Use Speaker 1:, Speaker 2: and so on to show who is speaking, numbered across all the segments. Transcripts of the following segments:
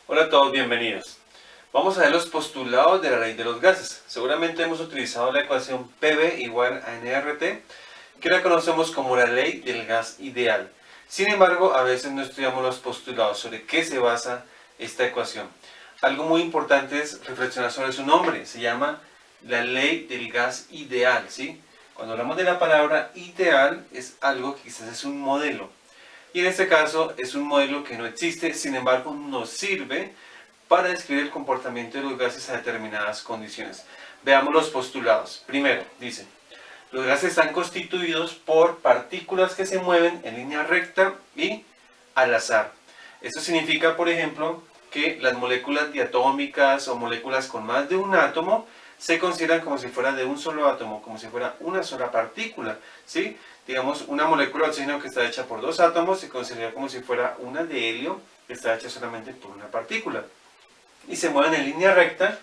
Speaker 1: Hola a todos, bienvenidos. Vamos a ver los postulados de la ley de los gases. Seguramente hemos utilizado la ecuación PV igual a nRT, que la conocemos como la ley del gas ideal. Sin embargo, a veces no estudiamos los postulados sobre qué se basa esta ecuación. Algo muy importante es reflexionar sobre su nombre. Se llama la ley del gas ideal, ¿sí? Cuando hablamos de la palabra ideal, es algo que quizás es un modelo. Y en este caso es un modelo que no existe, sin embargo nos sirve para describir el comportamiento de los gases a determinadas condiciones. Veamos los postulados. Primero, dice, los gases están constituidos por partículas que se mueven en línea recta y al azar. Esto significa, por ejemplo, que las moléculas diatómicas o moléculas con más de un átomo se consideran como si fuera de un solo átomo, como si fuera una sola partícula, ¿sí? Digamos, una molécula de oxígeno que está hecha por dos átomos se considera como si fuera una de helio que está hecha solamente por una partícula. Y se mueven en línea recta.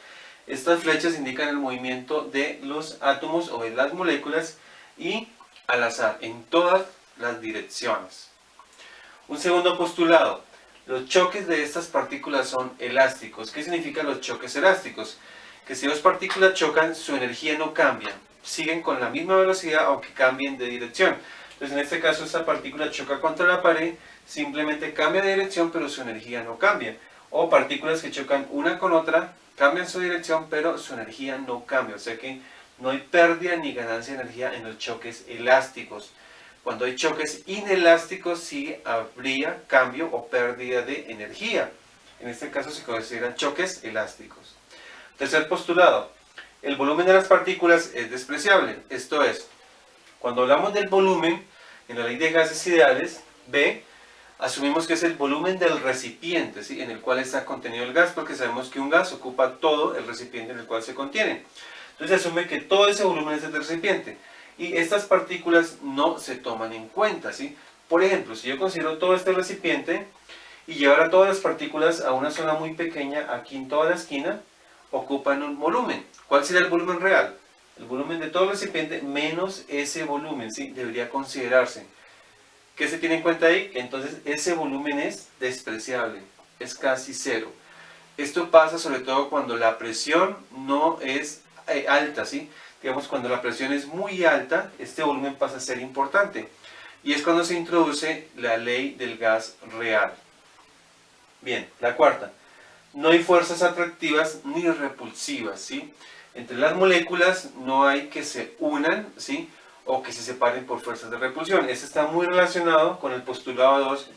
Speaker 1: Estas flechas indican el movimiento de los átomos o de las moléculas y al azar, en todas las direcciones. Un segundo postulado. Los choques de estas partículas son elásticos. ¿Qué significan los choques elásticos? Que si dos partículas chocan, su energía no cambia. Siguen con la misma velocidad aunque cambien de dirección. Entonces en este caso esta partícula choca contra la pared, simplemente cambia de dirección pero su energía no cambia. O partículas que chocan una con otra, cambian su dirección pero su energía no cambia. O sea que no hay pérdida ni ganancia de energía en los choques elásticos. Cuando hay choques inelásticos sí habría cambio o pérdida de energía. En este caso se consideran choques elásticos. Tercer postulado. El volumen de las partículas es despreciable. Esto es, cuando hablamos del volumen, en la ley de gases ideales, B, asumimos que es el volumen del recipiente, ¿sí?, en el cual está contenido el gas, porque sabemos que un gas ocupa todo el recipiente en el cual se contiene. Entonces se asume que todo ese volumen es del recipiente. Y estas partículas no se toman en cuenta, ¿sí? Por ejemplo, si yo considero todo este recipiente y llevara todas las partículas a una zona muy pequeña, aquí en toda la esquina, ocupan un volumen. ¿Cuál sería el volumen real? El volumen de todo el recipiente menos ese volumen, ¿sí? Debería considerarse. ¿Qué se tiene en cuenta ahí? Entonces ese volumen es despreciable, es casi cero. Esto pasa sobre todo cuando la presión no es alta, ¿sí? Digamos, cuando la presión es muy alta, este volumen pasa a ser importante. Y es cuando se introduce la ley del gas real. Bien, la cuarta. No hay fuerzas atractivas ni repulsivas, ¿sí? Entre las moléculas no hay que se unan, ¿sí?, o que se separen por fuerzas de repulsión. Esto está muy relacionado con el postulado 2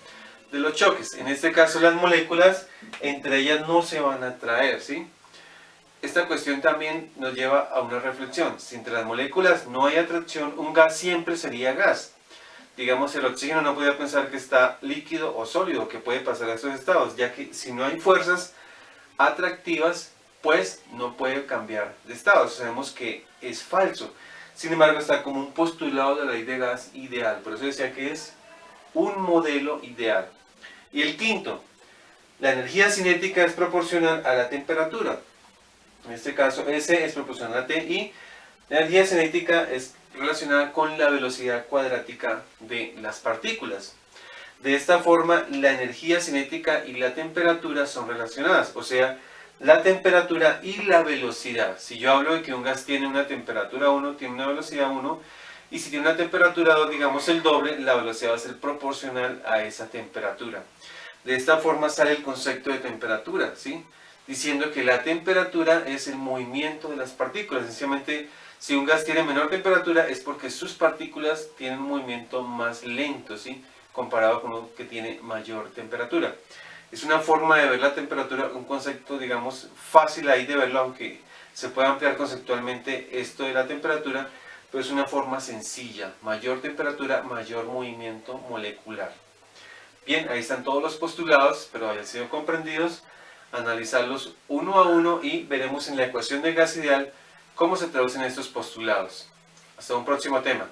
Speaker 1: de los choques. En este caso las moléculas, entre ellas no se van a atraer, ¿sí? Esta cuestión también nos lleva a una reflexión. Si entre las moléculas no hay atracción, un gas siempre sería gas. Digamos, el oxígeno no podría pensar que está líquido o sólido, que puede pasar a estos estados, ya que si no hay fuerzas atractivas, pues no puede cambiar de estado. Sabemos que es falso. Sin embargo, está como un postulado de la ley de gas ideal. Por eso decía que es un modelo ideal. Y el quinto, la energía cinética es proporcional a la temperatura. En este caso, S es proporcional a T y la energía cinética es relacionada con la velocidad cuadrática de las partículas. De esta forma, la energía cinética y la temperatura son relacionadas, o sea, la temperatura y la velocidad. Si yo hablo de que un gas tiene una temperatura 1, tiene una velocidad 1, y si tiene una temperatura 2, digamos el doble, la velocidad va a ser proporcional a esa temperatura. De esta forma sale el concepto de temperatura, ¿sí?, diciendo que la temperatura es el movimiento de las partículas. Sencillamente, si un gas tiene menor temperatura es porque sus partículas tienen un movimiento más lento, ¿sí?, comparado con uno que tiene mayor temperatura. Es una forma de ver la temperatura, un concepto, digamos, fácil ahí de verlo, aunque se puede ampliar conceptualmente esto de la temperatura, pero es una forma sencilla. Mayor temperatura, mayor movimiento molecular. Bien, ahí están todos los postulados, espero hayan sido comprendidos. Analizarlos uno a uno y veremos en la ecuación del gas ideal cómo se traducen estos postulados. Hasta un próximo tema.